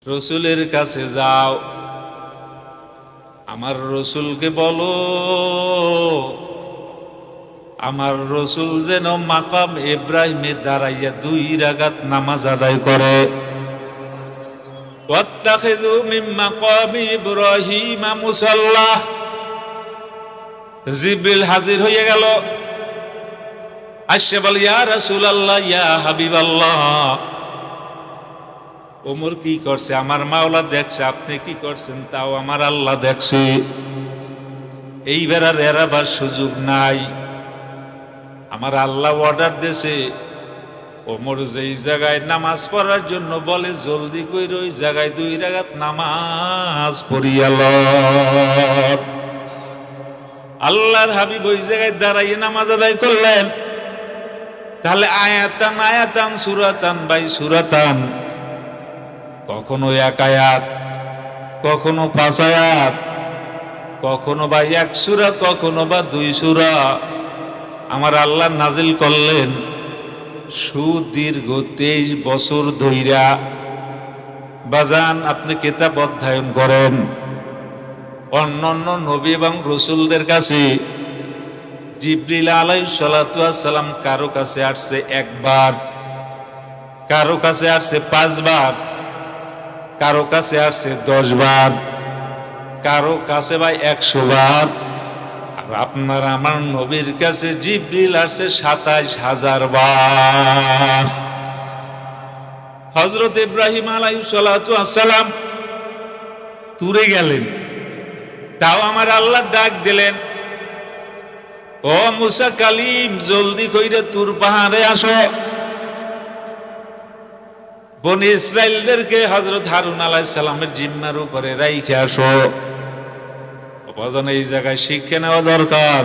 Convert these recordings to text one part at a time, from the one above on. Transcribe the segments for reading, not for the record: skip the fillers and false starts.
রসুলের কাছে যাও, আমার রসুলকে বলো আমার রসুল যেন মাকাম ইব্রাহিমে দাঁড়াইয়া 2 রাকাত নামাজ আদায় করে। ওয়াত্তাখিযু মিন মাকামি ইব্রাহিম মুসাল্লা। জিবরিল হাজির হয়ে গেল, আসে বল ইয়া রাসূলুল্লাহ ইয়া হাবিবাল্লাহ, ওমর কি করছে আমার মাওলা দেখছে, আপনি কি করছেন তাও আমার আল্লাহ দেখছে। এইবার আর এড়াবার সুযোগ নাই। আমার আল্লাহ অর্ডার দিয়েছে, ওমর যেই জায়গায় নামাজ পড়ার জন্য বলে জলদি কইর ওই জায়গায় 2 রাকাত নামাজ পড়িয়া লও। আল্লাহর হাবিব ওই জায়গায় দাঁড়াইয়ে নামাজ আদায় করলেন। তাহলে আয়াতান আয়াতান সূরাতান বাই সূরাতান, কখনো 1 আয়াত, কখনো 5 আয়াত, কখনো বা 1 সূরা, কখনো বা 2 সূরা আমার আল্লাহ নাজিল করলেন। সুদীর্ঘ 23 বছর ধইরা বাজান আপনি কিতাব অধ্যয়ন করেন। অন্যান্য নবী এবং রসুলদের কাছে জিবরিল আলাইহিস সালাতু ওয়াস সালাম কারো কাছে আসছে 1 বার, কারো কাছে আসছে 5 বার, কারো কাছে আসছে 10 বার, কারো কাছে ভাই 100 বার। আর আপনার আমার নবীর কাছে জিবরিল আসছে 27,000 বার। হযরত ইব্রাহিম আলাইহিস সালাতু ওয়াস সালাম তুরে গেলেন, তাও আমার আল্লাহ ডাক দিলেন, ও মুসা কালিম জলদি কইরা তুর পাহাড়ে আসো। বনি ইসরাইলদেরকে হযরত হারুন আলাইহিস সালামের জিম্মার উপরে রাইখে আসো। বাজান এই জায়গায় শিক্ষা নেওয়া দরকার,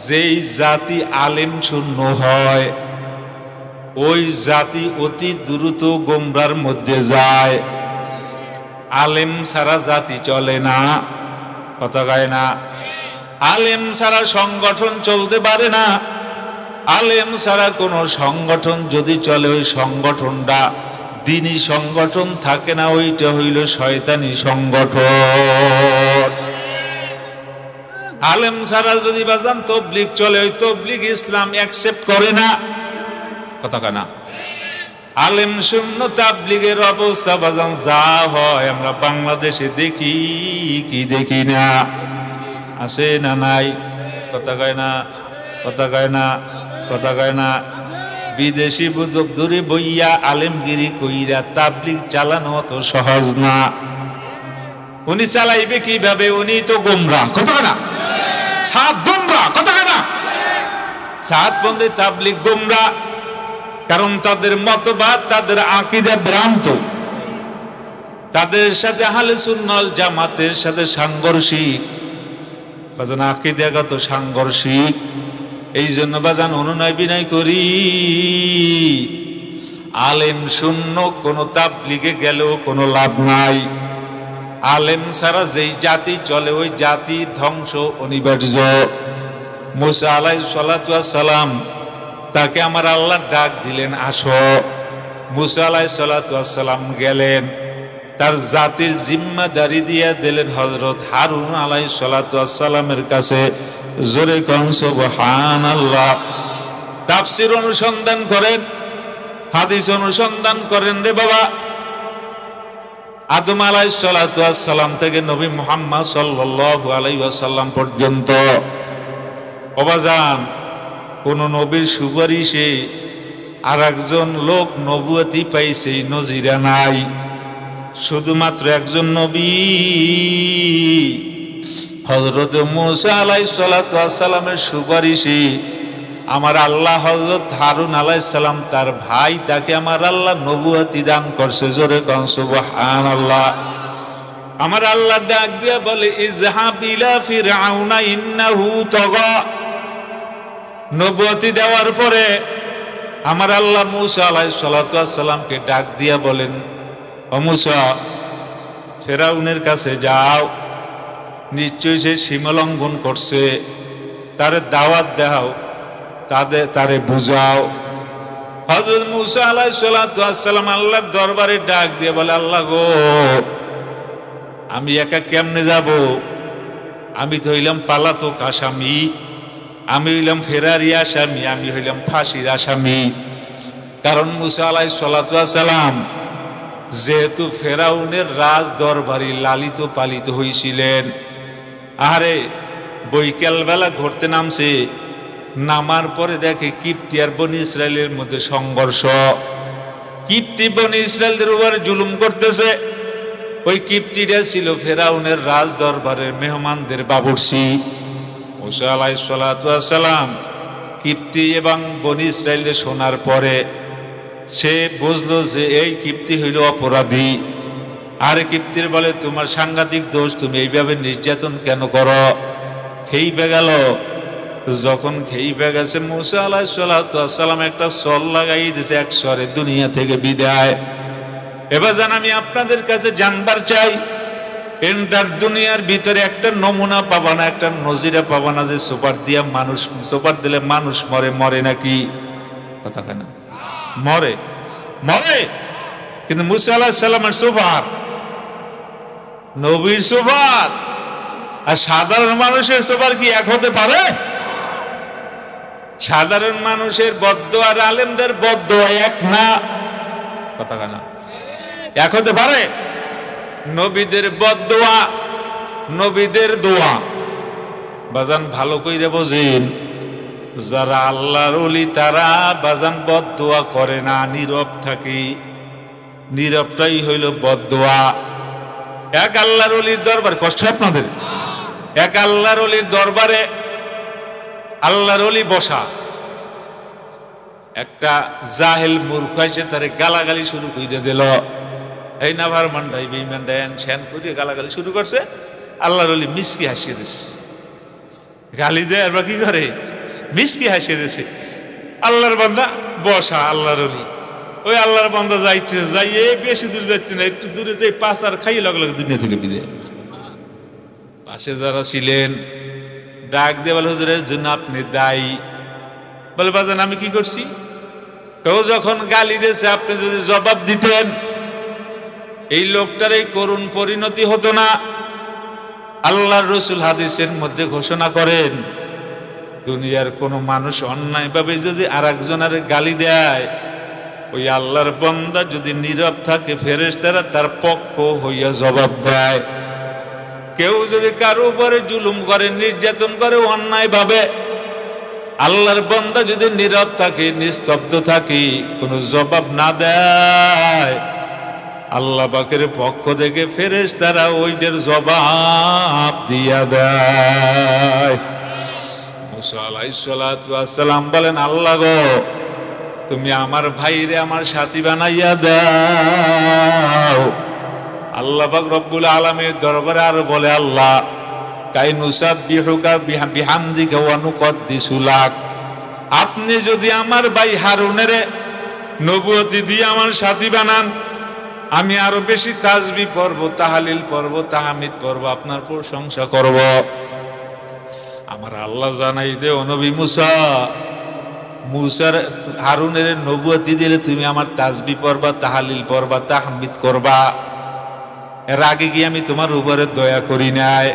যেই জাতি আলেম শূন্য হয় ওই জাতি অতি দ্রুত গোমরার মধ্যে যায়। আলেম ছাড়া জাতি চলে না, কথা কয় না। আলেম ছাড়া সংগঠন চলতে পারে না। আলেম ছাড়া কোনো সংগঠন যদি চলে ওই সংগঠনটা দ্বীনি সংগঠন থাকে না, ওইটা হইল শয়তানি সংগঠন। আলেম ছাড়া যদি বাজান তবলিগ চলে ওই তবলিগ ইসলাম অ্যাকসেপ্ট করে না, কথা কয় না। আলেম শূন্য তাবলিগের অবস্থা বাজান যা হয় আমরা বাংলাদেশে দেখি কি দেখি না, আছে না নাই, কথা কয় না, কথা কয় না, কথা কয় না। বিদেশি বুদক দূরে বইয়া আলেমগিরি কইরা তাবলিগ চালানো অত সহজ না। উনি চালাইবে কিভাবে, উনি তো গোমরা, কথা কয় না। সাত গোমরা, কথা কয় না। সাত বন্ধে তাবলিগ গোমরা, কারণ তাদের মতবাদ তাদের আকীদা ভ্রান্ত, তাদের সাথে আহলে সুন্নাত জামাতের সাথে সাংঘর্ষিক, বাজান আকীদাগত সাংঘর্ষিক। এই জন্য বাজান অনুনয় বিনয় করি, আলেম শূন্য কোন তাবলিগে গেলেও কোনো লাভ নাই। আলেম ছাড়া যেই জাতি চলে ওই জাতি ধ্বংস অনিবার্য। মুসা আলাইহিস সালাতু ওয়াস সালাম তাকে আমার আল্লাহ ডাক দিলেন, আসো। মুসা আলাইহিস সালাতু ওয়াস সালাম গেলেন, তার জাতির জিম্মাদারি দিয়ে দিলেন হযরত হারুন আলাইহিস সালাতু ওয়াস সালামের কাছে। জোরে কোন সুবহানাল্লাহ। তাফসীর অনুসন্ধান করেন, হাদিস অনুসন্ধান করেন রে বাবা। আদম আলাইহিস সালাতু ওয়াস সালাম থেকে নবী মুহাম্মদ সাল্লাল্লাহু আলাইহি ওয়াসাল্লাম পর্যন্ত অবাজান কোন নবীর সুপারিশে আর একজন লোক নবুয়তি পাইছে এই নজিরা নাই। শুধুমাত্র একজন নবী হযরত মুসা আলাইহিস সালাতু ওয়াস সালামের সুপারিশে আমার আল্লাহ হযরত হারুন আলাইহিস সালাম তার ভাই তাকে আমার আল্লাহ নবুয়তি দান করছে। জোরে কোন সুবহানাল্লাহ। আমার আল্লাহ ডাক দিয়া বলে, ইযহাব ইলা ফিরআউনা ইন্নাহু তাগা। নবুয়তি দেওয়ার পরে আমার আল্লাহ মুসা আলাইহিস সালাতু ওয়াস সালামকে ডাক দিয়া বলেন, ও মুসা ফিরআউনের কাছে যাও, নিশ্চয়ই সে সীমালঙ্ঘন করছে, তারে দাওয়াত দাও, তারে বুঝাও। হযরত মুসা আলাইহিস সালাতু ওয়াস সালাম আল্লাহর দরবারে ডাক দিয়ে বলে, আল্লাহ গো, আমি একা কেমনে যাব? আমি তো হইলাম পালাতক আসামি, আমি হইলাম ফেরারি আসামি, আমি হইলাম ফাঁসির আসামি। কারণ মুসা আলাইহিস সালাতু ওয়াস সালাম যেহেতু ফেরাউনের রাজ দরবারে লালিত পালিত হয়েছিলেন, আরে বৈকালবেলা ঘুরতে নামছে, নামার পরে দেখে কিপ্তি আর বনি ইসরায়েলের মধ্যে সংঘর্ষ। কিপ্তি বনি ইসরায়েলদের উপরে জুলুম করতেছে। ওই কিপ্তিটা ছিল ফেরাউনের রাজ দরবারের মেহমানদের বাবুর্চি। মুসা আলাইহিস সালাতু ওয়াস সালাম কিপ্তি এবং বনি ইসরায়েলের শোনার পরে সে বুঝলো যে এই কিপ্তি হইল অপরাধী। আর কিপ্তির বলে, তোমার সাংঘাতিক দোষ, তুমি এইভাবে নির্যাতন কেন করো? খেইবে গেল। যখন খেইবে গেছে, মুসা আলাইহিস সালাতু ওয়াস সালাম একটা সল লাগাই দিয়েছে, এক স্বরে দুনিয়া থেকে বিদায়। এবার জান, আমি আপনাদের কাছে জানবার চাই, এন্টার দুনিয়ার ভিতরে একটা নমুনা পাবা না, একটা নজিরা পাবা না যে সুপার দিয়া মানুষ, সুপার দিলে মানুষ মরে? মরে নাকি? কথা কেন? মরে, মরে। কিন্তু মুসা আলাইহিস সালামের সুপার, নবীর সুপার আর সাধারণ মানুষের সুপার কি এক হতে পারে? সাধারণ মানুষের বদদোয়া আর আলেমদের বদদোয়া এক না। কথা কেন? এক হতে পারে? নবীদের বদদোয়া, নবীদের দোয়া বাজান ভালো কইরে বোঝেন। যারা আল্লাহর ওলি তারা বাজান বদদোয়া করে না, নীরব থাকে। নীরবটাই হইল বদদোয়া। এক আল্লাহর ওলির দরবার, কষ্ট আপনাদের, এক আল্লাহর ওলির দরবারে আল্লাহর ওলি বসা, একটা জাহেল মূর্খ এসে তারে গালাগালি শুরু করে দিল। এই নাভার মান্ডাই বেইমানডাই শ্যান করে গালাগালি শুরু করছে। আল্লাহর ওলি মিসকি হাসিয়ে দিচ্ছে। গালি দেয় আর কি করে? মিসকি হাসিয়ে দিছে। আল্লাহর বান্দা বসা, আল্লাহর ওলি। ওই আল্লাহর বান্দা যাইতে যাইয়ে বেশি দূর যাইতে না, একটু দূরে যাই পাঁচ আর খাইয়ে লগে লগে দুনিয়া থেকে বিদায়। পাশে যারা ছিলেন ডাক দিয়ে বলে, হুজুরের জন্য আপনি দায়ী। বলে, বাজান আমি কি করছি? কেউ যখন গালি দিয়েছে আপনি যদি জবাব দিতেন, এই লোকটার এই করুণ পরিণতি হতো না। আল্লাহর রাসূল হাদিসের মধ্যে ঘোষণা করেন, দুনিয়ার কোন মানুষ অন্যায়ভাবে যদি আরেকজনের গালি দেয়, ওই আল্লাহর বান্দা যদি নীরব থাকে, ফেরেশতারা তার পক্ষ হইয়া জবাব দেয়। কেউ যদি কারো উপরে জুলুম করে, নির্যাতন করে অন্যায়ভাবে, আল্লাহর বান্দা যদি নীরব থাকে, নিস্তব্ধ থাকে, কোনো জবাব না দেয়, আল্লাহ পাকের পক্ষ থেকে ফেরেশতারা ওইটার জবাব দিয়া দেয়। মুসা আলাইহিস সালাতু ওয়াস সালাম বলেন, আল্লাহ গো, তুমি আমার ভাইরে আমার সাথী বানাইয়া দাও। আল্লাহ পাক রব্বুল আলামিনের দরবারে আর বলে, আল্লাহ কাই নুসাব্বিহুকা বিহামদিকা ওয়া নুকদ্দিসু লাক। আপনি যদি আমার ভাই হারুনের নবুয়তি দিয়ে আমার সাথী বানান, আমি আরো বেশি তাসবিহ পড়ব, তাহলিল পড়ব, তাহমিদ পড়ব, আপনার প্রশংসা করব। আমার আল্লাহ জানাই দে, ও নবী মুসা, মুসার হারুনের নবুয়তি দিলে তুমি আমার তাসবিহ পড়বা, তাহলিল পড়বা, তাহমিদ করবা। এর আগে কি আমি তোমার উপরে দয়া করি নাই?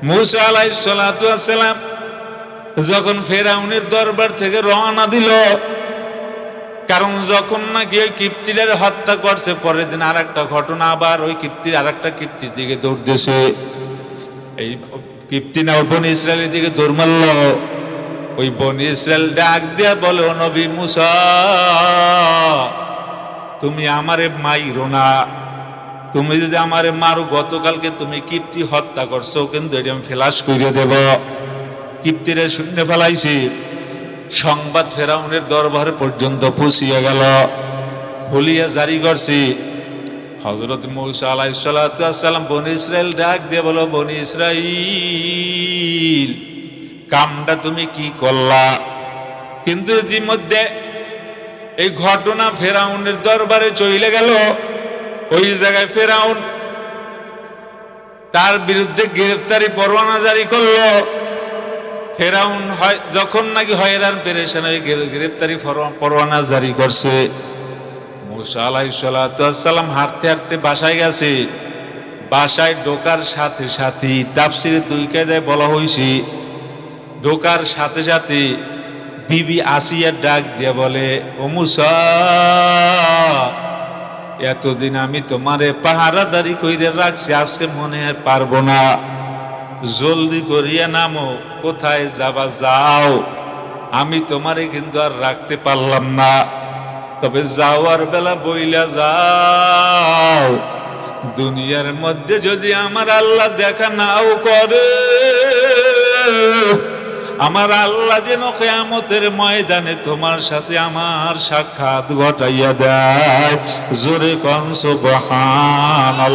মুসা আলাইহিস সালাতু ওয়াস সালাম যখন ফেরাউনের দরবার থেকে রওনা দিল, কারণ যখন নাকি ওই কিপ্তিদের হত্যা করছে, পরের দিন আর একটা ঘটনা, আবার ওই কিপ্তির আর একটা কিপ্তির দিকে দৌড় দিয়েছে। এই কিপ্তি না বনি ইসরায়েলের দিকে দৌড় মারল। ওই বনি ইসরায়েল ডাক দিয়া বলে, ও নবী মুসা, তুমি আমারে মাইরো না। তুমি যদি আমারে মারো, গতকালকে তুমি কিপ্তি হত্যা করছো, কিন্তু এটা আমি ফেলাস করে দেব। কিপ্তিরে শূন্য ফেলাইছি। সংবাদ ফেরাউনের দরবার পর্যন্ত পৌঁছিয়া গেল। হুলিয়া জারি করছি। হযরত মুসা আলাইহিস সালাতু ওয়াস সালাম বনি ইসরাইল ডাক দিয়ে বলো, বনি ইসরাইল, কামটা তুমি কি করলা? কিন্তু ইতিমধ্যে এই ঘটনা ফেরাউনের দরবারে চলে গেল। ওই জায়গায় ফেরাউন তার বিরুদ্ধে গ্রেফতারি পরোয়ানা জারি করলো। ফেরাউন হয় যখন নাকি হয়রান পেরেশান হয়ে গ্রেপ্তারি পরোয়ানা জারি করছে, মূসা আলাইহিস সালাতু ওয়াস সালাম হাঁটতে হাঁটতে বাসায় গেছে। বাসায় ঢোকার সাথে সাথে তাফসিরে 2 কায়দায় বলা হয়েছে, ঢোকার সাথে সাথে বিবি আসিয়া ডাক দিয়ে বলে, ও মূসা, এতদিন আমি তোমারে পাহারাদারি কইরে রাখছি, আজকে মনে হয় পারবো না, জলদি করিয়া নামো, কোথায় যাবা যাও, আমি তোমারে কিন্তু আর রাখতে পারলাম না, তবে যাওয়ার বেলা বইলা যাও, দুনিয়ার মধ্যে যদি আমার আল্লাহ দেখা নাও করে, আমার আল্লাহ যেন কিয়ামতের ময়দানে তোমার সাথে আমার সাক্ষাৎ ঘটাইয়া দেয়। জোরে কোন সুবহানাল্লাহ।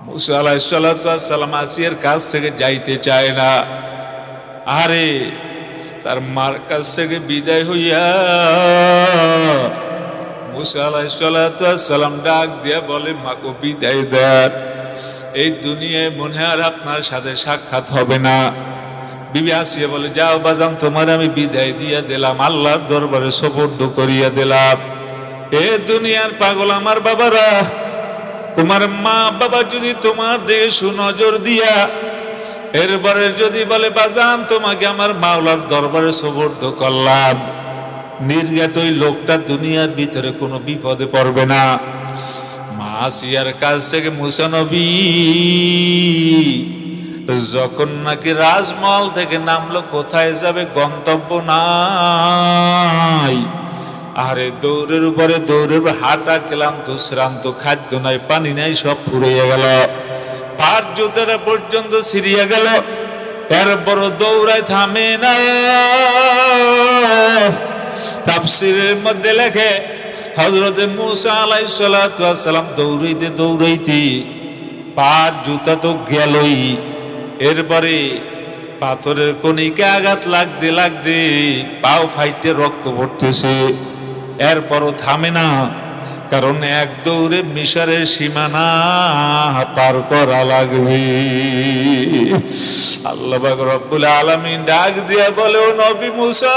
মূসা আলাইহিস সালাতু ওয়াস সালাম আসিয়ার কাছ থেকে যাইতে চায় না। আরে তার মার কাছ থেকে বিদায় হইয়া মূসা আলাইহিস সালাতু ওয়াস সালাম ডাক দিয়া বলে, মাগো বিদায় দেন, এই দুনিয়ায় মনে হয় আর আপনার সাথে সাক্ষাৎ হবে না। বিবি আসিয়া বলে, যাও বাজান, তোমার আমি বিদায় দিয়া দিলাম, আল্লাহর দরবারে সুপর্দ করিয়া দিলাম। এ দুনিয়ার পাগল আমার বাবারা, তোমার মা বাবা যদি তোমার দিকে সুনজর দিয়া এরপরে যদি বলে, বাজান তোমাকে আমার মাওলার দরবারে সুপর্দ করলাম, নির্ঘাত ওই লোকটা দুনিয়ার ভিতরে কোনো বিপদে পড়বে না। মা আসিয়ার কাছ থেকে মূসা নবী যখন নাকি রাজমহল থেকে নামলো, কোথায় যাবে গন্তব্য নাই। আরে দৌড়ের উপরে দৌড়ের হাঁটা, ক্লান্ত শ্রান্ত, খাদ্য নাই, পানি নাই, সব ফুরিয়ে গেল, পাট জুতারা পর্যন্ত ছিঁড়িয়া গেল, এরপর দৌড়ায় থামে না। তাফসীরের মধ্যে লেখে, হযরতে মূসা আলাইহিস সালাতু ওয়াস সালাম দৌড়াইতে দৌড়াইতে পাট জুতা তো গেলই, এরপরে পাথরের কণিকে আঘাত লাগতে লাগতে পাও ফাইটে রক্ত পড়তেছে, এরপরও থামে না, কারণ এক দৌড়ে মিশরের সীমানা পার করা লাগবে। আল্লাহ পাক রব্বুল আলামিন ডাক দিয়া বলে, ও নবী মূসা,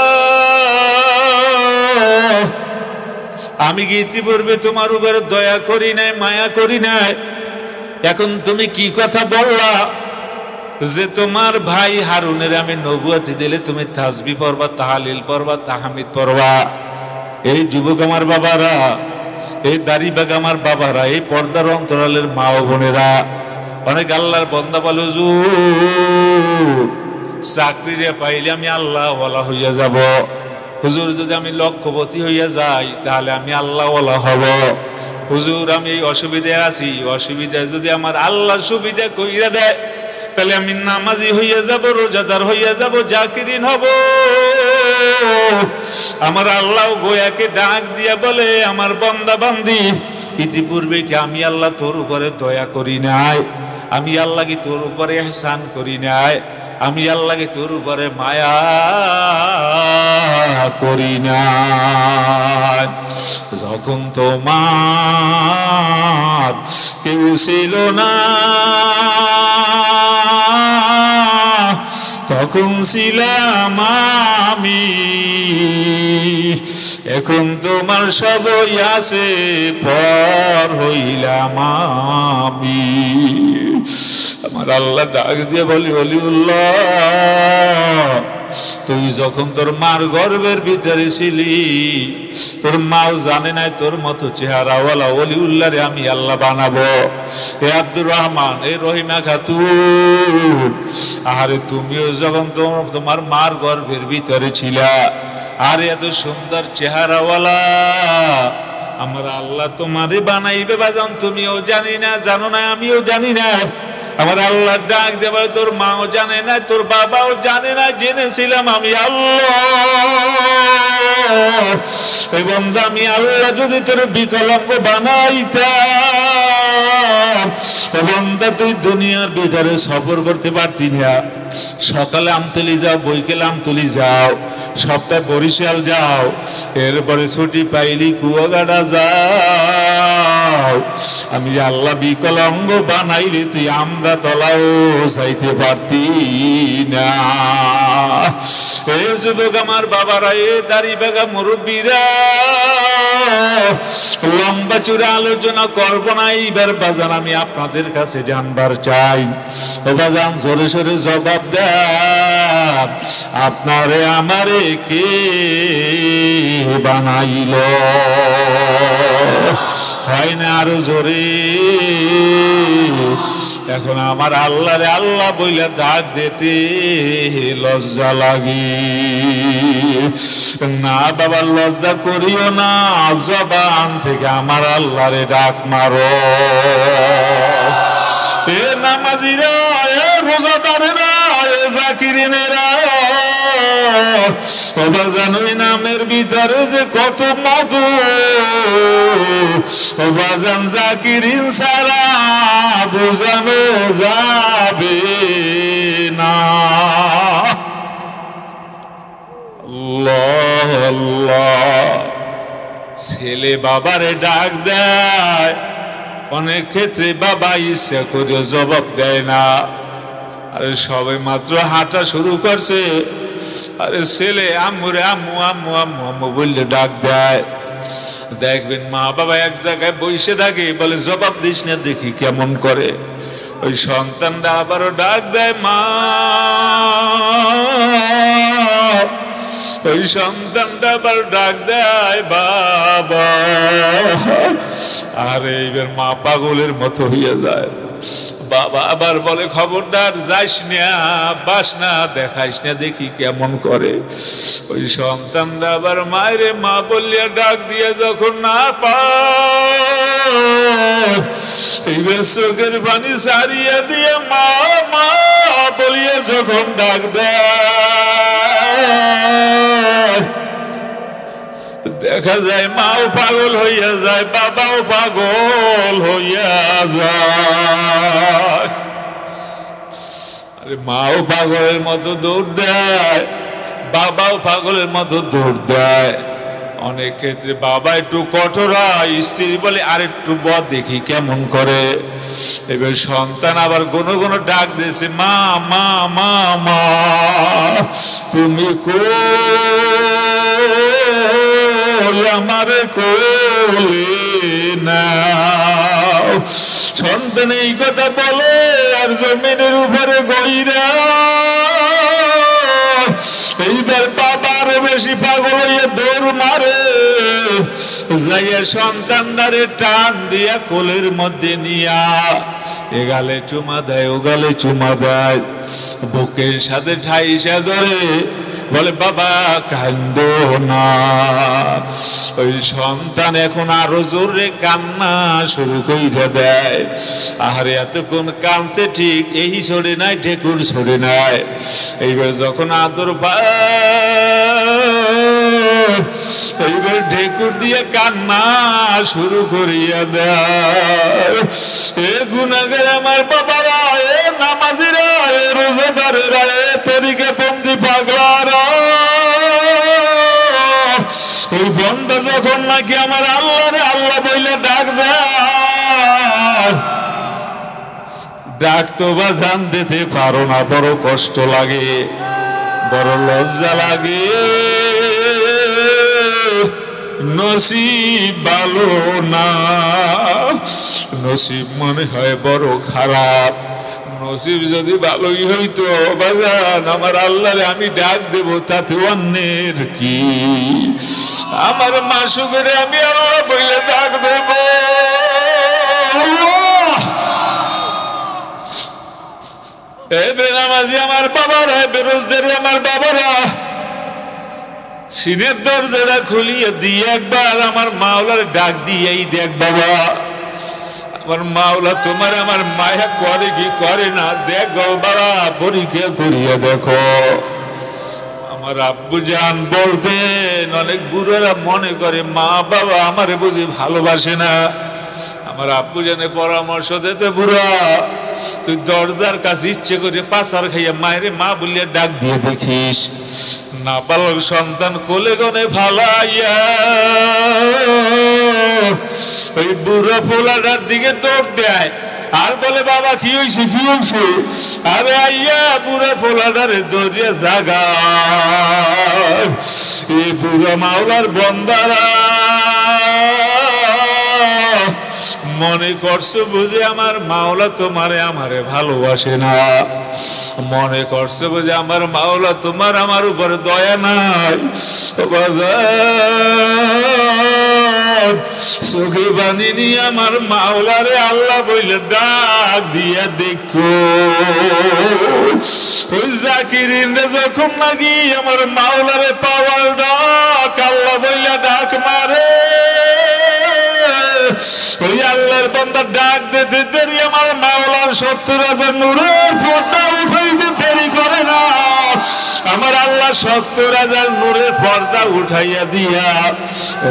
আমি কি ইতিপূর্বে তোমার উপরে দয়া করি নাই, মায়া করি নাই? এখন তুমি কি কথা বললা যে তোমার ভাই হারুনের আমি নবুয়তি দিলে তুমি তাসবিহ পড়বা, তাহলিল পড়বা, তাহমিদ পড়বা? এই যুবক আমার বাবারা, এই দাড়িবাগ আমার বাবারা, এই পর্দার অন্তরালের মা ও বোনেরা, অনেক আল্লাহর বান্দা বলে, হুজুর চাকরি রে পাইলে আমি আল্লাহ ওয়ালা হইয়া যাব, হুজুর যদি আমি লক্ষপতি হইয়া যাই তাহলে আমি আল্লাহ ওয়ালা হব, হুজুর আমি এই অসুবিধায় আছি, অসুবিধায় যদি আমার আল্লাহ সুবিধা কইরা দেয় তাহলে আমি নামাজি হইয়া যাব, রোজাদার হইয়া যাব, জাকিরিন হব। আমার আল্লাহ গোয়াকে ডাক দিয়া বলে, আমার বান্দা বান্দি, ইতিপূর্বে কি আমি আল্লাহ তোর উপরে দয়া করি নাই? আমি আল্লাহ কি তোর উপরে ইহসান করি নাই? আমি আল্লাহ কি তোর উপরে মায়া করি নাই? যখন তোমার কেউ ছিল না তখন ছিলাম আমি, এখন তোমার সবই আছে, পর হইলাম আমি। আমার আল্লাহ ডাক দিয়ে বলি, ওলিউল্লাহ, তুই যখন তোর মার গর্ভের ভিতরে ছিলি, তোর মাও জানে নাই তোর মতো চেহারাওয়ালা ওলিউল্লাহ রে আমি আল্লাহ বানাবো। এ আব্দুর রহমান, এ রহিমা খাতুন, আরে তুমিও যখন তোমার মার গর্ভের ভিতরে ছিলা, আর এত সুন্দর চেহারাওয়ালা আমার আল্লাহ তোমারে বানাইবে বাজান, তুমিও জানি না, জানো না, আমিও জানি না। আমার আল্লাহ ডাক দেবে, তোর মাও জানে না, তোর বাবাও জানে না, জেনেছিলাম আমি আল্লাহ। এবং আমি আল্লাহ যদি তোর বিকলাঙ্গ বানাইতাম, এবং তুই দুনিয়ার ভিতরে সফর করতে পারতি না, সকালে আমতলি যাও, বৈকালে আমতলি যাও, সপ্তাহে বরিশাল যাও, এরপরে ছুটি পাইলি কুয়াকাটা যাও, আমি আল্লাহ বিকলাঙ্গ বানাইলে তুই আমরা তলাও যাইতে পারতি না। এ যুবক আমার বাবারা, এ দাড়ি বাগা মুরব্বীরা, লম্বা চূড়া আলোচনা করব না এইবার বাজান। আমি আপনাদের কাছে জানবার চাই, ও বাজান জোরে সোরে জবাব দেন, আপনারে আমারে কে বানাইল? হয় না আরো জোরে? এখন আমার আল্লাহ রে আল্লাহ বইলা ডাক দিতে লজ্জা লাগে না? বাবা লজ্জা করিও না, জবান থেকে আমার আল্লাহ রে ডাক মারো। এ নামাজিরা, এ রোজাদারেরা, এ জাকিরিনেরা, বাবা জানোই নামের ভিতরে যে কত মধু। বাবা জান জাকিরিন সারা বোঝানো যাবে না। আল্লাহ আল্লাহ। ছেলে বাবারে ডাক দেয়, অনেক ক্ষেত্রে বাবা ইচ্ছা করে জবাব দেয় না। আরে সবে মাত্র হাঁটা শুরু করছে, আরে ছেলে আম্মুরে আম্মু আম্মু আম্মু আম্মু বললে ডাক দেয়। দেখবেন মা বাবা এক জায়গায় বসে থাকে, বলে জবাব দিস না, দেখি কেমন করে। ওই সন্তানরা আবারও ডাক দেয় মা, ওই সন্তানটা আবার ডাক দেয় বাবা। আর এইবার মা পাগলের মতো হয়ে যায়। বাবা আবার বলে খবরদার যাইস না, বাস না, দেখাইস না, দেখি কেমন করে। ওই সন্তানরা আবার মায়েরে মা বললিয়া ডাক দিয়ে যখন না পায়, এইবার চোখের পানি সারিয়া দিয়ে মা মা বলিয়া যখন ডাক দেয়, দেখা যায় মাও পাগল হইয়া যায়, বাবাও পাগল হইয়া যায়। আরে মাও পাগলের মতো দৌড় দেয়, বাবাও পাগলের মতো দৌড় দেয়। অনেক ক্ষেত্রে বাবা একটু কঠোর হয়, স্ত্রী বলে আর একটু বদ দেখি কেমন করে। এবার সন্তান আবার কোনো কোনো ডাক দিয়েছে মা মা মা মা, তুমি কই আমারে কোলে নাও। সন্তান এই কথা বলে আর জমিনের উপরে গইরা এইবার বাবার বেশি পাগল হইয়া দৌড় মারে, যাইয়া সন্তানদারে টান দিয়া কোলের মধ্যে নিয়া এগালে চুমা দেয়, ওগালে চুমা দেয়, বুকের সাথে ঠাইসা ধরে বলে বাবা কান্দো না। ওই সন্তান এখন আরো জোরে কান্না শুরু কইরা দেয়। আহারে এতক্ষণ কানছে ঠিক, এই ছড়ে নাই ঢেকুর ছড়ে নাই। এইবার যখন আদর পায়, এইবার ঢেকুর দিয়ে কান্না শুরু করিয়া দেয়। এ গুনাহগার আমার বাবারা, এ নামাজিরা, এ রোজাদারেরা, এ তরিকা বন্দি পাগলারা, ওই বন্দা যখন নাকি আমার আল্লাহ রে আল্লাহ বইলে ডাক দেয়, ডাক তো বা জান দিতে পারো না, বড় কষ্ট লাগে, বড় লজ্জা লাগে। নসিব ভালো না, নসিব মনে হয় বড় খারাপ। নসিব যদি ভালোই হইতো বাজান, আমার আল্লাহরে আমি ডাক দেব, তাতে অন্যের কি? আমার মাসুকেরে আমি আল্লাহ বইলে ডাক দেব। এ বেনামাজি আমার বাবারা, বেরোজগারি আমার বাবারা, সিনের দরজাটা খুলিয়ে দিয়ে একবার আমার মাওলার ডাক দিয়েই দেখ বাবা, আমার মাওলা তোমার আমার মায়া করে কি করে না দেখ বাবা, পরীক্ষা করিয়া দেখো। আমার আব্বু জান বলতেন, অনেক বুড়োরা মনে করে মা বাবা আমারে বুঝি ভালোবাসে না। আমার আব্বু জানে পরামর্শ দিতে, বুড়া তুই দরজার কাছে ইচ্ছে করে পাচার খাইয়া মায়ের মা বলিয়া ডাক দিয়ে দেখিস, নাবালক সন্তান কোলে গনে ফালাইয়া ওই বুড়ো পোলাটার দিকে দৌড় দেয় আর বলে বাবা কি হয়েছে কি হয়েছে আরে আইয়া বুড়ো পোলাটারে দৌড়িয়া জাগা এই বুড়ো মাওলার বন্দারা মনে করছো বুঝে আমার মাওলা তোমারে আমারে ভালোবাসে না মনে করছো বুঝে আমার মাওলা তোমার আমার উপরে দয়া নাই চোখে বানি নিয়ে আমার মাওলারে আল্লাহ বইলে ডাক দিয়া দেখো ওই জাকিরিনরে যখন নাকি আমার মাওলারে পাওয়ার ডাক আল্লাহ বইলে ডাক মারে ওই আল্লাহর বান্দা ডাক দিতে দেরি আমার মাওলার 70,000 নূরের পর্দা উঠাইতে দেরি করে না আমার আল্লাহ 70,000 নূরের পর্দা উঠাইয়া দিয়া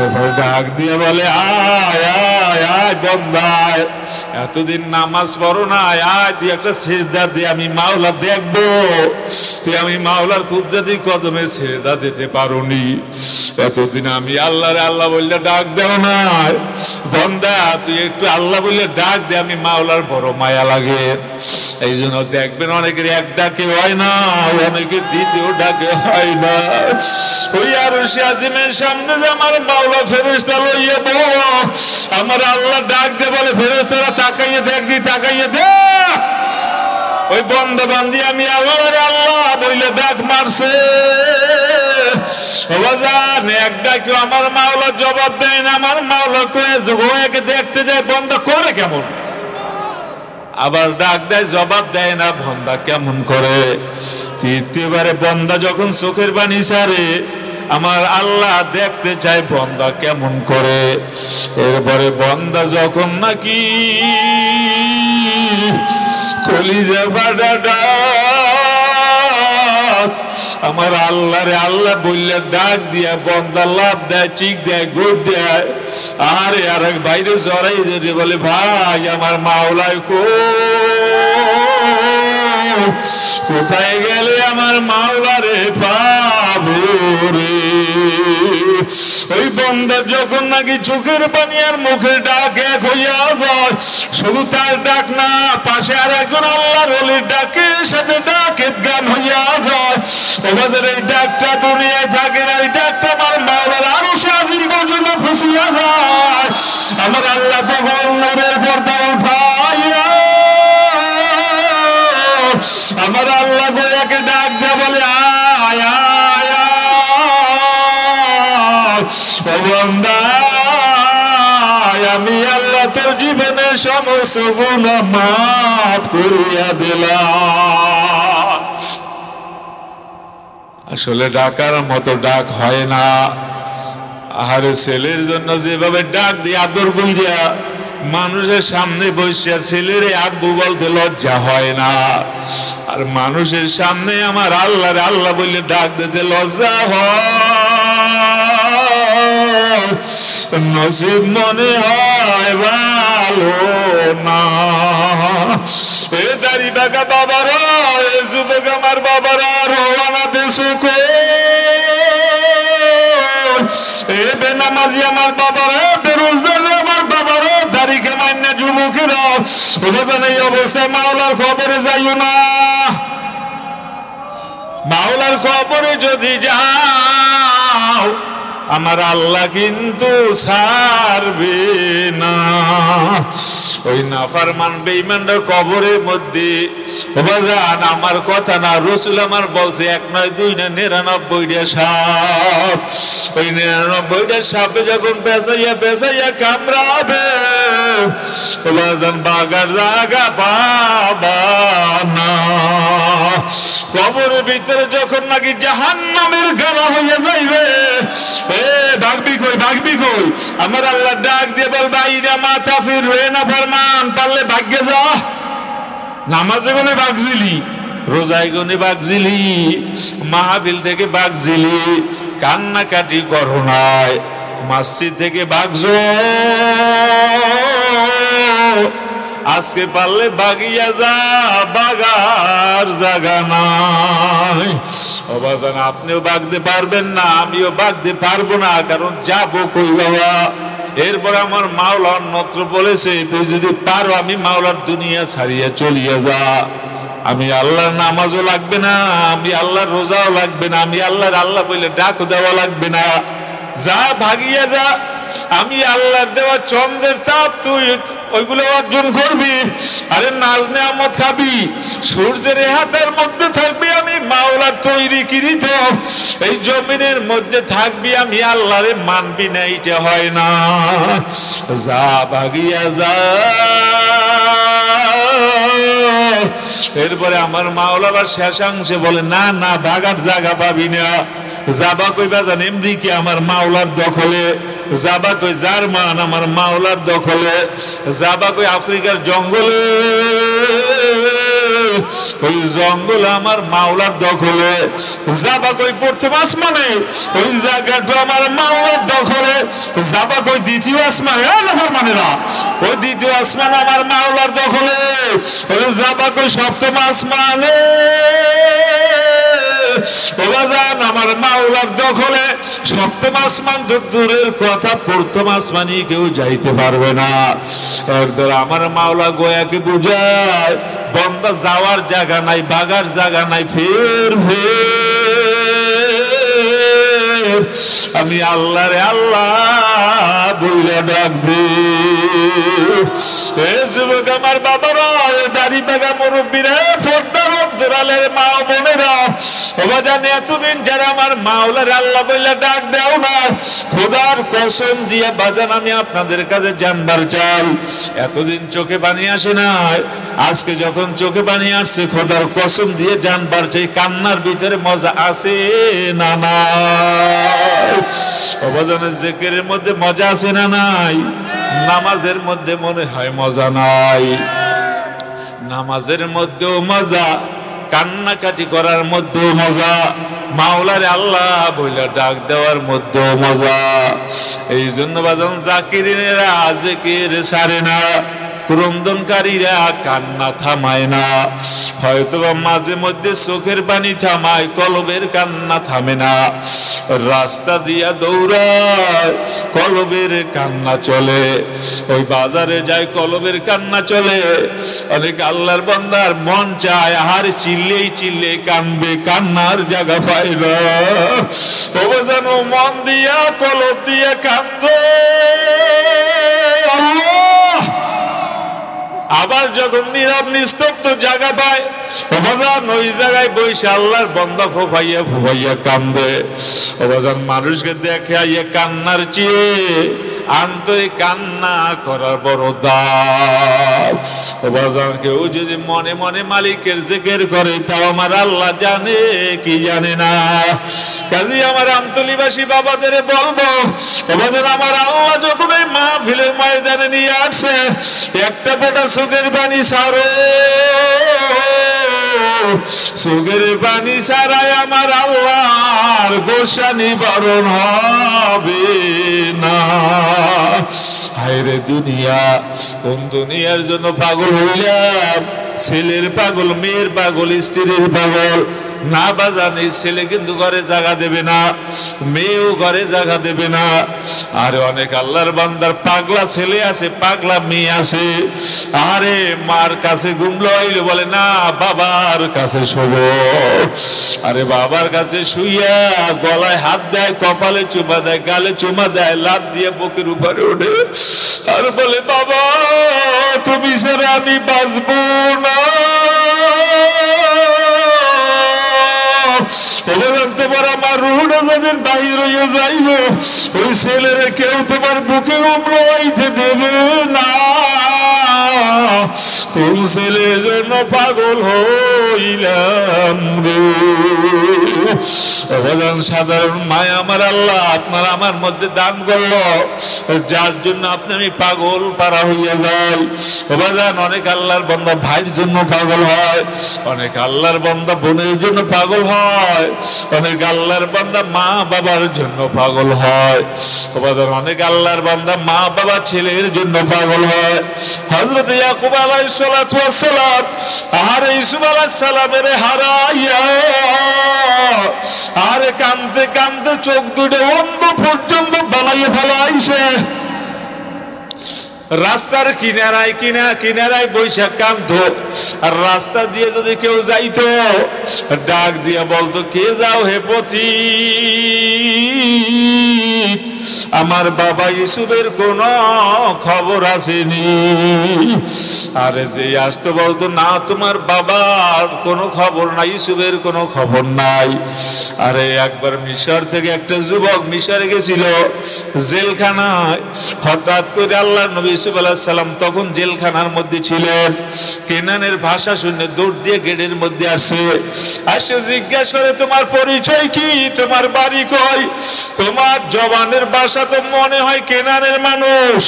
এবার ডাক দিয়ে বলে আয় আয় আয় বান্দা এতদিন নামাজ পড়ো না আয় তুই একটা সিজদা দিয়ে আমি মাওলা দেখবো তুই আমি মাওলার কুদরতি কদমে সিজদা দিতে পারোনি এতদিন আমি আল্লাহরে আল্লাহ বললে ডাক দেও না বান্দা তুই একটু আল্লাহ বললে ডাক দে আমি মাওলার বড় মায়া লাগে এই জন্য দেখবেন অনেকের এক ডাকে হয় না অনেকের দ্বিতীয় ডাকে হয় না ওই আরশে আজিমের সামনে যে আমার মাওলা ফেরেশতা লইয়া বউ আমার আল্লাহ ডাক দে বলে ফেরেশতারা তাকাইয়ে দেখ দি তাকাইয়ে দে ওই বন্দা বান্দি আমি আল্লাহর আল্লাহ বইলে ডাক মারছে এক ডাকে আমার মাওলা জবাব দেয় না আমার মাওলা কয়ে দেখতে যায় বন্দা করে কেমন আবার ডাক দেয় জবাব দেয় না বন্দা কেমন করে তৃতীয়বারে বন্দা যখন চোখের পানি ছাড়ে আমার আল্লাহ দেখতে চায় বন্দা কেমন করে এরপরে বন্দা যখন নাকি কলিজা বাডা ডাক আমার আল্লাহরে আল্লাহ বললে ডাক দিয়া বন্দা লাভ দেয় চিক দেয় গোট দেয় আরে আর এক বাইরে জড়াই দিয়ে বলে ভাই আমার মাওলায় কোথায় গেলে আমার মাওলারে পাবো রে ওই বন্দা যখন নাকি চোখের পানি আর মুখের ডাক এক হইয়া যায় শুধু তার ডাক না পাশে আর একজন আল্লাহর ওলির ডাকের সাথে ডাকের গান হইয়া যায় ওবাজের এই ডাকটা দুনিয়ায় থাকে না এই ডাকটা আমার মাওলার আরশে আজিম পর্যন্ত ফুসিয়া যায় আমার আল্লাহ তখন নূরের পর্দা উঠাইয়া আমার আল্লাহ গোয়াকে ডাক দেয়া বলে আয় আয় বান্দা আমি আল্লাহ তোর জীবনের সমস্ত গুনাহ মাফ করিয়া দিলাম আসলে ডাকার মতো ডাক হয় না আহারে ছেলের জন্য যেভাবে ডাক দিয়ে আদর কইরা মানুষের সামনে বসিয়া ছেলের আব্বু বলতে লজ্জা হয় না আর মানুষের সামনে আমার আল্লাহরে আল্লাহ বললে ডাক দিতে লজ্জা হয় নসিব মনে হয় ভালো না এ দাড়ি বাঁকা বাবারা এ যুবক আমার বাবারা রওয়ানাতে সুখ এ বেনামাজি আমার বাবারা বেরোজগার আমার বাবারা দাড়ি কামাই না যুবকেরা এই অবস্থায় মাওলার খবরে যাইও না মাওলার খবরে যদি যাও আমার আল্লাহ কিন্তু ছাড়বে না ওই নাফরমান বেঈমানদের কবরের মধ্যে বাজান আমার কথা না রাসূল আমার বলছে 1 নয় 2 না 99টা সাপ ওই 99টা সাপে যখন বেসাইয়া কামড়াবে বাজান বাগার জায়গা পাবা না কবরের ভিতরে যখন নাকি জাহান্নামের গালা হয়ে যাইবে ভাগবি কই আমার আল্লাহ ডাক দিয়ে বলবে আইরা মাথা ফিরবে না ফরমান পারলে ভাগ্যে যা নামাজে গুনে ভাগজিলি রোজায় গুনে ভাগজিলি মাহফিল থেকে ভাগজিলি কান্নাকাটি করো নাই মসজিদ থেকে ভাগছো আজকে পারলে বাগিয়া যা বাগার জাগা নাই ও বাজান আপনিও ভাগতে পারবেন না, আমিও ভাগতে পারবো না, কারণ যাবো কই বাবা। এরপর আমার মাওলা অন্যত্র বলেছে, তুই যদি পারো আমি মাওলার দুনিয়া ছাড়িয়ে চলিয়ে যা। আমি আল্লাহর নামাজও লাগবে না, আমি আল্লাহর রোজাও লাগবে না, আমি আল্লাহর আল্লাহ বলে ডাক দেওয়া লাগবে না, যা ভাগিয়ে যা। আমি আল্লাহর দেওয়া চন্দ্রের তাপ তুই ওইগুলো অর্জন করবি। আরে নাজ নেয়ামত খাবি, সূর্যের হাতের মধ্যে থাকবি, আমি মাওলার তৈরি কৃত এই জমিনের মধ্যে থাকবি, আমি আল্লাহরে মানবি না, এইটা হয় না। যা ভাগিয়া যা। এরপরে আমার মাওলা আবার শেষাংশে বলে, না না ভাগার জায়গা পাবি না। যাবা কই বাজান আমেরিকা আমার মাওলার দখলে, যাবা কই জার্মান আমার মাওলার দখলে, যাবা কই আফ্রিকার জঙ্গলে, ওই জঙ্গল আমার মাওলার দখলে, যাবা কই প্রথম আসমানে, ওই জায়গাটা আমার মাওলার দখলে, যাবা কই দ্বিতীয় আসমানে, মানেরা ওই দ্বিতীয় আসমান আমার মাওলার দখলে, ওই যাবা কই সপ্তম আসমানে, আমার মাওলার দখলে। সপ্তম আসমান দূরের কথা, প্রথম আসমানই কেউ যাইতে পারবে না। আমার মাওলা গোয়াকে বুঝায়, বন্দা যাওয়ার জায়গা নাই, বাগার জায়গা নাই, ফের ফের আমি আল্লাহ রে আল্লাহ বইলা ডাকবে। যুবক আমার বাবারা, দাড়ি পাকা মুরব্বীরা, ফর্দার অন্তরালের মা বোনেরা, জানি এতদিন যারা আমার মাওলার আল্লাহ বইলা ডাক দেও না, খোদার কসম দিয়ে বাজান আমি আপনাদের কাছে জানবার চাই, এতদিন চোখে পানি আসে নাই, আজকে যখন চোখে পানি আসছে খোদার কসম দিয়ে জানবার চাই, কান্নার ভিতরে মজা আছে না নাই? অবাজানের জিকিরের মধ্যে মজা আছে না নাই? নামাজের মধ্যে মনে হয় মজা নাই, নামাজের মধ্যেও মজা, কান্নাকাটি করার মধ্যেও মজা, মাওলারে আল্লাহ বইলা ডাক দেওয়ার মধ্যেও মজা। এই জন্য বাজান জাকিরিনেরা জিকির ছাড়ে না, ক্রন্দনকারীরা কান্না থামায় না। হয়তো মাঝে মধ্যে চোখের পানি থামায়, কলবের কান্না থামে না। রাস্তা দিয়া দৌড়ায়, কলবের কান্না চলে, ওই বাজারে যায় কলবের কান্না চলে। অনেক আল্লাহর বান্দার মন চায় আর চিল্লেই চিল্লেই কানবে, কান্নার জায়গা পায় না। ও জানো মন দিয়া কলব দিয়া কান্দে, আবার যখন নীরব নিস্তব্ধ জায়গা পায়, অবাজান ওই জায়গায় বসে আল্লাহর বান্দা ফোফাইয়া ফোফাইয়া কান্দে। অবাজান মানুষকে দেখে আইয়া কান্নার চেয়ে আন্তরিক কান্না করার বড় দাম। অবাজান কেউ যদি মনে মনে মালিকের জিকির করে, তাও আমার আল্লাহ জানে কি জানে না। কাজী আমার আমতলীবাসী বাবাদের বলবো, অবাজান আমার আল্লাহ যখন এই মাহফিলের ময়দানে নিয়ে আসে, একটা ফোঁটা চোখের পানি ছাড়ো, চোখের পানি ছাড়াই আমার আল্লাহর গোসা নিবারণ হবে না। হায়রে দুনিয়া, কোন দুনিয়ার জন্য পাগল হইলাম? ছেলের পাগল, মেয়ের পাগল, স্ত্রীর পাগল না বাজানি। ছেলে কিন্তু ঘরে জায়গা দেবে না, মেয়েও ঘরে জায়গা দেবে না। আরে অনেক আল্লাহর বান্দার পাগলা ছেলে আছে, পাগলা মেয়ে আছে। আরে মার কাছে ঘুমলো আইলে বলে না বাবার কাছে শোবো। আরে বাবার কাছে শুইয়া গলায় হাত দেয়, কপালে চুমা দেয়, গালে চুমা দেয়, লাভ দিয়ে বুকের উপরে ওঠে আর বলে বাবা তুমি ছাড়া আমি বাঁচবো না। তোমার আমার রুহটা যেদিন বাহির হইয়া যাইব, ওই ছেলেরে কেউ তোমার বুকে উমরাইতে দেবে না। কোন ছেলের জন্য পাগল হইলাম রে। সাধারণ মায়া আমার আল্লাহ আপনার আমার মধ্যে দান করলো, যার জন্য আপনি আমি পাগল পারা হইয়া যাই। বাজান অনেক আল্লাহর বান্দা ভাইয়ের জন্য পাগল হয়, অনেক আল্লাহর বান্দা বোনের জন্য পাগল হয়, অনেক আল্লাহর বান্দা মা বাবার জন্য পাগল হয়। বাজান অনেক আল্লাহর বান্দা মা বাবা ছেলের জন্য পাগল হয়। হযরত ইয়াকুব আলাইহিস সালাতু ওয়াস সালাম আর ইউসুফ আলাইহিস সালামের হারাইয়া আরে কান্দতে কান্দতে চোখ দুটো অন্ধ পর্যন্ত বানাইয়ে ফেলাইছে। রাস্তার কিনারায় বৈশাখ কাঁদতো, আর রাস্তা দিয়ে যদি কেউ যাইতো ডাক দিয়ে বলতো, কে যাও হে পথিক, আমার বাবা ইউসুফের কোন খবর আসেনি। আরে যে আসতো বলতো, না তোমার বাবার কোনো খবর নাই, ইউসুফের কোনো খবর নাই। আরে একবার মিশর থেকে একটা যুবক মিশরে গেছিল জেলখানায়, হঠাৎ করে আল্লাহর নবী ইউসুফ আলাইহিস সালাম তখন জেলখানার মধ্যে ছিলেন। কেনানের ভাষা শুনে দৌড় দিয়ে গেটের মধ্যে আসে জিজ্ঞাসা করে, তোমার পরিচয় কি, তোমার বাড়ি কই? তোমার জবানের ভাষা তো মনে হয় কেনানের মানুষ।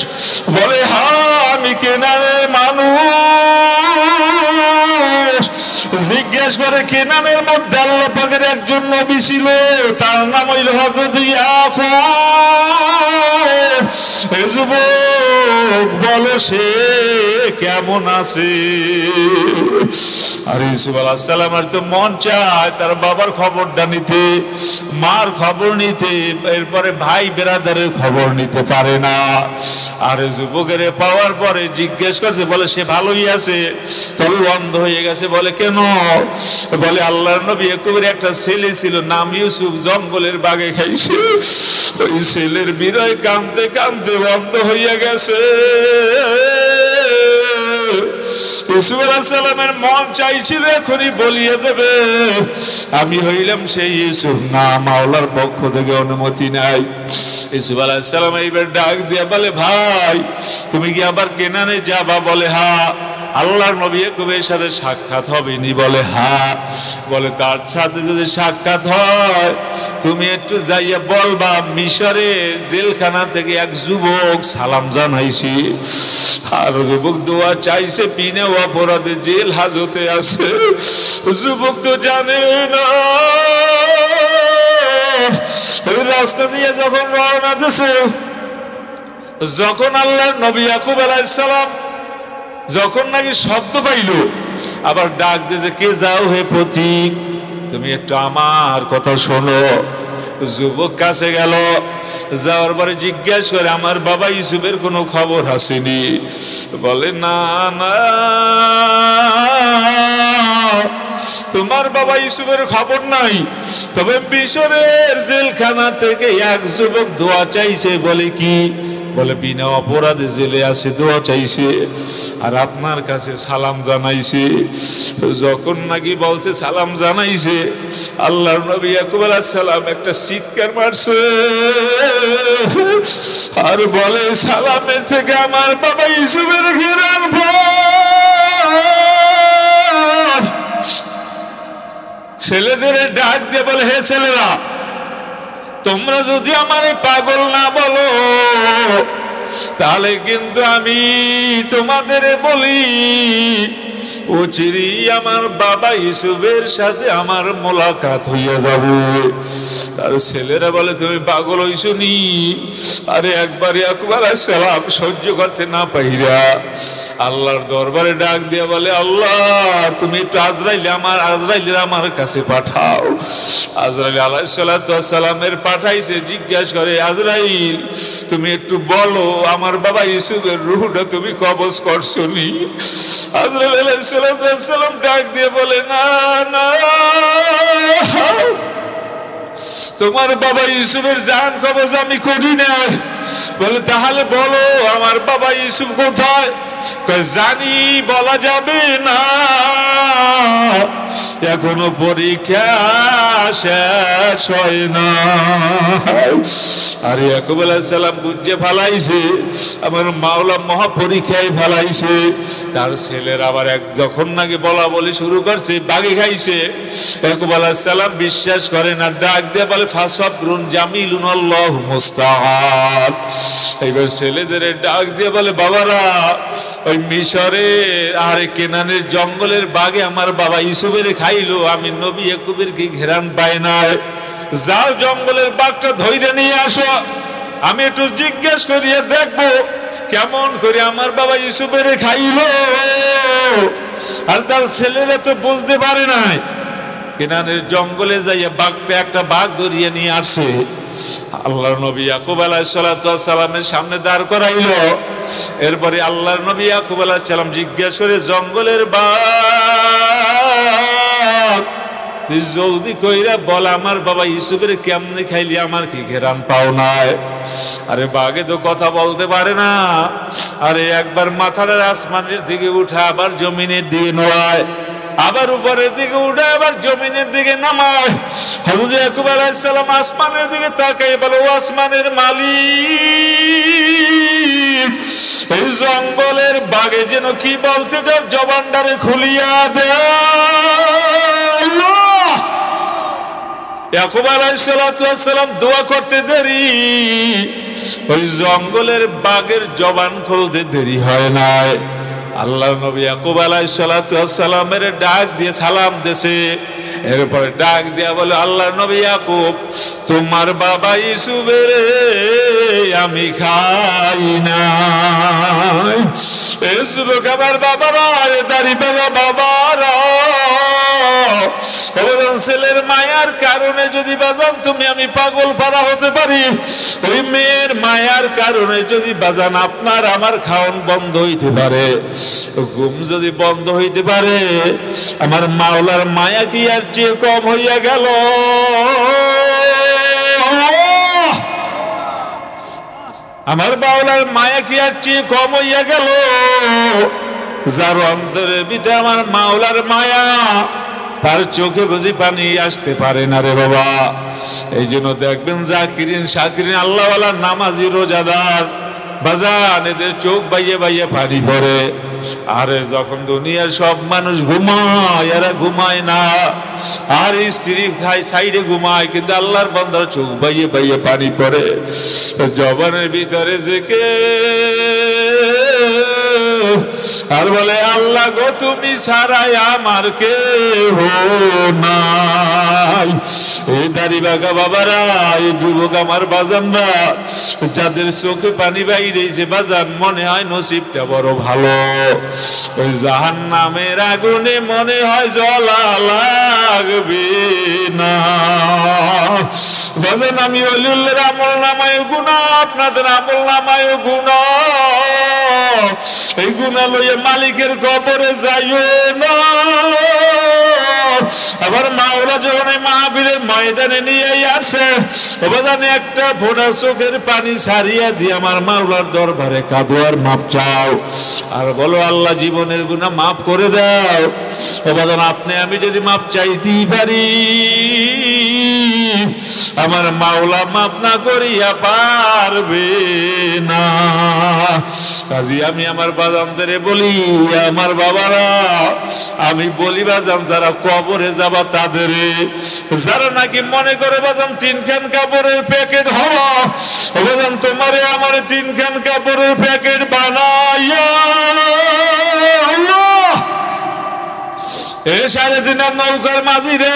বলে, হ্যাঁ আমি কেনানের মানুষ। জিজ্ঞেস করে, কেনানের মধ্যে আল্লাহ পাকের একজন নবী ছিল, তার নাম হইল হযরত ইয়াকুব। যুবক বলো সে কেমন আছে? আর ইউসুফ আলাইহিস সালামের তো মন চায় তার বাবার খবরটা নিতে, মার খবর নিতে, এরপরে ভাই বেরাদারের খবর নিতে পারে না। আর যুবকের পাওয়ার পরে জিজ্ঞেস করছে, বলে সে ভালোই আছে, তবে অন্ধ হয়ে গেছে। বলে কেন? বলে আল্লাহর নবী ইয়াকুবের একটা ছেলে ছিল, নাম ইউসুফ, জঙ্গলের বাগে খাইছে। ওই ছেলের বিরহে কাঁদতে কাঁদতে অন্ধ হইয়া গেছে। ইউসুফ আলাইহিস সালামের মন চাইছিল এখনই বলিয়ে দেবে, আমি হইলাম সেই ইউসুফ, না মাওলার পক্ষ থেকে অনুমতি নাই। ইউসুফ আলাইহিস সালাম এইবার ডাক দিয়ে বলে, ভাই তুমি কি আবার কেনানে যাবা? বলে হ্যাঁ। আল্লাহর নবী ইয়াকুবের সাথে সাক্ষাৎ হবে নি? বলে হ্যাঁ। বলে তার সাথে যদি সাক্ষাৎ হয় তুমি একটু যাইয়া বলবা মিশরের জেলখানা থেকে এক যুবক সালাম জানাইছি। আর যুবক দোয়া চাইছে, বিনা অপরাধে জেল হাজতে আছে। যুবক তো জানে না। ওই রাস্তা দিয়ে যখন রওনা দিছে, যখন আল্লাহর নবী ইয়াকুব আলাইহিস সালাম যখন নাকি শব্দ পাইল, আবার ডাক দিয়েছে, কে যাও হে পথিক, তুমি একটু আমার কথা শোনো। যুবক কাছে গেল, যাওয়ার পরে জিজ্ঞাসা করে, আমার বাবা ইউসুফের কোনো খবর আসেনি? বলে না না, তোমার বাবা ইউসুফের খবর নাই, তবে মিশরের জেলখানা থেকে এক যুবক দোয়া চাইছে। বলে কি? বলে বিনা অপরাধে জেলে আছে, দোয়া চাইছে আর আপনার কাছে সালাম জানাইছে। যখন নাকি বলছে সালাম জানাইছে, আল্লাহর নবী ইয়াকুব আলাইহিস সালাম একটা চিৎকার মারছে আর বলে, সালামের থেকে আমার বাবা ইউসুফের ঘিরান ভর। ছেলেদের ডাক দিয়ে বলে, হে ছেলেরা, তোমরা যদি আমারে পাগল না বলো তাহলে কিন্তু আমি তোমাদের বলি, অচিরেই আমার বাবা ইউসুফের সাথে আমার মোলাকাত হইয়া যাবে। তার ছেলেরা বলে, তুমি পাগল হইছো নি? আরে একবার ইয়াকুব আলাইহিস সালাম সহ্য করতে না পাইরা আল্লাহর দরবারে ডাক দিয়ে বলে, আল্লাহ তুমি একটু আজরাইলের আমার কাছে পাঠাও। আজরাইল আলাইহিস সালামের পাঠাইছে। জিজ্ঞাসা করে, আজরাইল তুমি একটু বলো, আমার বাবা ইউসুফের রূহটা তুমি কবজ করছো নি? আজরাইল আলাইহিস সালাম ডাক দিয়ে বলে, না না, তোমার বাবা ইউসুফের জান কবজ আমি করি না। বলে তাহলে বলো আমার বাবা ইউসুফ কোথায়? জানি, বলা যাবে না, এখনো পরীক্ষা শেষ হয় না। আর ইয়াকুব আলাইহিস সালাম বুঝে ফেলাইছে আমার মাওলা মহা পরীক্ষায় ফেলাইছে। তার ছেলের আবার যখন নাকি বলা বলি শুরু করছে, বাগে খাইছে। ইয়াকুব আলাইহিস সালাম বিশ্বাস করে না, ডাক দিয়ে বলে, ফাসাবরুন জামিলুন আল্লাহু মুস্তাআন। এইবার ছেলেদের ডাক দিয়ে বলে, বাবারা ওই মিশরে আরে কেনানের জঙ্গলের বাগে আমার বাবা ইউসুফের খাইলো, আমি নবী ইয়াকুবের কি ঘেরান পাই নাই, যাও জঙ্গলের বাঘটা ধইরে নিয়ে আসো, আমি একটু জিজ্ঞেস করিয়ে দেখবো কেমন করে আমার বাবা ইউসুফের খাইলো। আর তার ছেলেরা তো বুঝতে পারে নাই। কেনানের জঙ্গলে যাইয়া একটা বাঘ ধরিয়ে নিয়ে আসছে। আল্লাহর নবী ইয়াকুব আলাইহিস সালাতু ওয়াস সালামের সামনে দাঁড় করাইলো। এরপরে আল্লাহর নবী ইয়াকুব আলাইহিস সালাম জিজ্ঞাসা করে, জঙ্গলের বাঘ তুই জলদি কইরা বল, আমার বাবা ইউসুফের কেমনে খাইলি, আমার কি ঘেরান পাও নাই? আরে বাঘে তো কথা বলতে পারে না। আরে একবার মাথার আসমানের দিকে উঠা, আবার জমিনের দিকে নোয়ায়, আবার উপরের দিকে উঠে, আবার জমিনের দিকে নামায়। হযরত ইয়াকুব আলাইহিস সালাম আসমানের দিকে তাকাই বলে, ও আসমানের মালিক, এই জঙ্গলের বাঘে যেন কি বলতে যাও, জবানটারে খুলিয়া দে। ইয়াকুব আলাইহিস সালাতু ওয়াস সালাম দোয়া করতে দেরি, ওই জঙ্গলের বাঘের জবান খুলতে দেরি হয় নাই। আল্লাহর নবী ইয়াকুব আলাইহিস সালাতু ওয়াস সালামের ডাক দিয়ে সালাম দেছে। এরপরে ডাক দিয়া বলে, আল্লাহর নবী ইয়াকুব, তোমার বাবা ইউসুফের আমি খাই না। এই যুবক আমার বাবারা, দাড়ি বাঁধা বাবারা, ছেলের মায়ার কারণে যদি বাজান তুমি আমি পাগল পারা হতে পারি, ওই মেয়ের মায়ার কারণে যদি বাজান আপনার আমার খাওয়ান বন্ধ হইতে পারে, ঘুম যদি বন্ধ হইতে পারে, আমার মাওলার মায়া কি আর চেয়ে কম হইয়া গেল? আমার মাওলার মায়া কি আর চেয়ে কম হইয়া গেল? যার অন্তরের ভিতরে আমার মাওলার মায়া, তার চোখে বুঝি পানি আসতে পারে না রে বাবা। এই জন্য দেখবেন জাকিরিন শাকিরিন আল্লাহওয়ালা নামাজি রোজাদার বাজান, এদের চোখ বাইয়ে বাইয়ে পানি পড়ে। আরে যখন দুনিয়ার সব মানুষ ঘুমায়, এরা ঘুমায় না। আর স্ত্রী খায় সাইডে ঘুমায়, কিন্তু আল্লাহর বান্দার চোখ বাইয়ে বাইয়ে পানি পড়ে। জবানের ভিতরে জেকে আর বলে, আল্লাহ গো তুমি ছাড়াই আমার কেহ নাই। এই দাড়ি বাঁকা বাবারা, এই যুবক আমার বাজানরা, যাদের চোখে পানি বাইরেছে বাজান, মনে হয় নসিবটা বড় ভালো। ওই জাহান্নামের আগুনে মনে হয় জ্বলা লাগবে না। বাজান, আমি ওলিউল্লাহর আমল নামায় গুনাহ, আপনাদের আমল নামায় গুনাহ। এই গুনাহ লইয়া মালিকের কবরে যাইও না। আবার মাওলা যখন এই মাহফিলের ময়দানে নিয়ে আসে, ওখানে একটা ফোঁটা চোখের পানি ছাড়িয়া দিয়ে আমার মাওলার দরবারে কাঁদো আর মাপ চাও, আর বলো, আল্লাহ জীবনের গুনাহ মাফ করে দাও। ওখানে আপনি আমি যদি মাপ চাইতেই পারি, আমার মাওলা মাপ না করিয়া পারবে না। কাজী আমি আমার বাজানদের বলি, আমার বাবারা, আমি বলি বাজান, যারা কবরে যাবা তাদের, যারা নাকি মনে করে বাজান তিনখান কাপড়ের প্যাকেট হওয়া, বাজান তোমারে আমার তিনখান কাপড়ের প্যাকেট বানাইয়া এ 3.5 নৌকার মাঝিরা,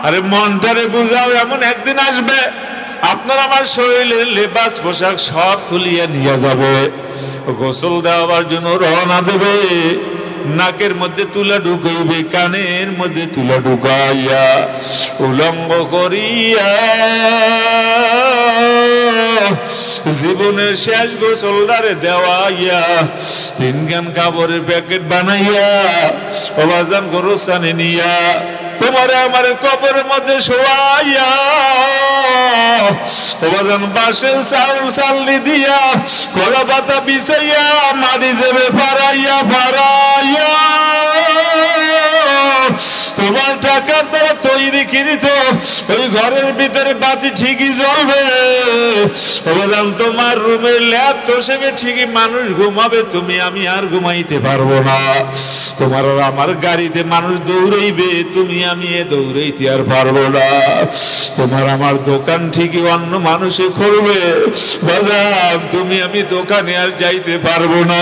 আরে মনটারে বুঝাও, এমন একদিন আসবে আপনার আমার শরীরের লেবাস পোশাক সব খুলিয়া নিয়ে যাবে, গোসল দেওয়ার জন্য রওনা দেবে। নাকের মধ্যে তুলা ঢুকাইবে, কানের মধ্যে তুলা ঢুকাইয়া উলঙ্গ করিয়া জীবনের শেষ গোসলদারে দেওয়াইয়া 3 খান কাপড়ের প্যাকেট বানাইয়া বাজান গোরস্থানে নিয়া তোমারে আমার কবরের মধ্যে শোয়াইয়া বাজান বাঁশের চালনি দিয়া কলা পাতা বিছাইয়া মাটি দেবে পারাইয়া পারাইয়া তোমার টাকার দ্বারা তৈরি কিনিত ওই ঘরের ভিতরে বাতি ঠিকই জ্বলবে। বাজান তোমার রুমের ল্যাব তো সেখানে ঠিকই মানুষ ঘুমাবে, তুমি আমি আর ঘুমাইতে পারবো না। তোমার আমার গাড়িতে মানুষ দৌড়াইবে, তুমি আমি দৌড়াইতে আর পারবো না। তোমার আমার দোকান ঠিকই অন্য মানুষে খুলবে, বাজান তুমি আমি দোকানে আর যাইতে পারবো না।